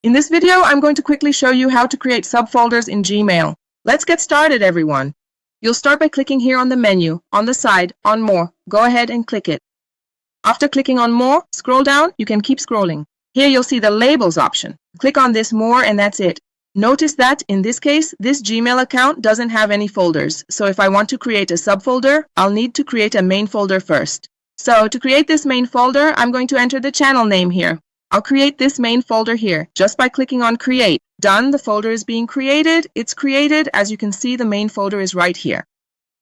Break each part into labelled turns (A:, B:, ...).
A: In this video, I'm going to quickly show you how to create subfolders in Gmail. Let's get started, everyone. You'll start by clicking here on the menu, on the side, on More. Go ahead and click it. After clicking on More, scroll down. You can keep scrolling. Here you'll see the Labels option. Click on this More and that's it. Notice that, in this case, this Gmail account doesn't have any folders. So if I want to create a subfolder, I'll need to create a main folder first. So to create this main folder, I'm going to enter the channel name here. I'll create this main folder here just by clicking on Create. Done, the folder is being created. It's created. As you can see, the main folder is right here.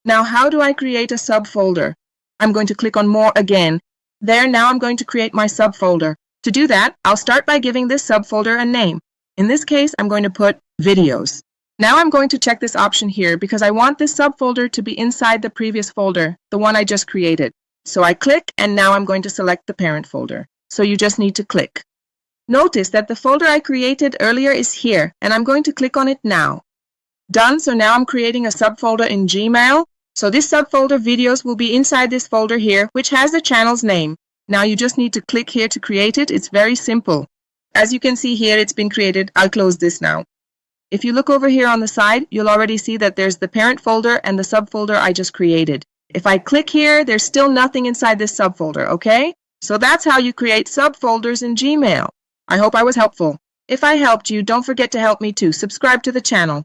A: Now, how do I create a subfolder? I'm going to click on More again. There, now I'm going to create my subfolder. To do that, I'll start by giving this subfolder a name. In this case, I'm going to put Videos. Now I'm going to check this option here because I want this subfolder to be inside the previous folder, the one I just created. So I click, and now I'm going to select the parent folder. So you just need to click. Notice that the folder I created earlier is here, and I'm going to click on it now. Done, so now I'm creating a subfolder in Gmail. So this subfolder Videos will be inside this folder here, which has the channel's name. Now you just need to click here to create it. It's very simple. As you can see here, it's been created. I'll close this now. If you look over here on the side, you'll already see that there's the parent folder and the subfolder I just created. If I click here, there's still nothing inside this subfolder, okay? So that's how you create subfolders in Gmail. I hope I was helpful. If I helped you, don't forget to help me too. Subscribe to the channel.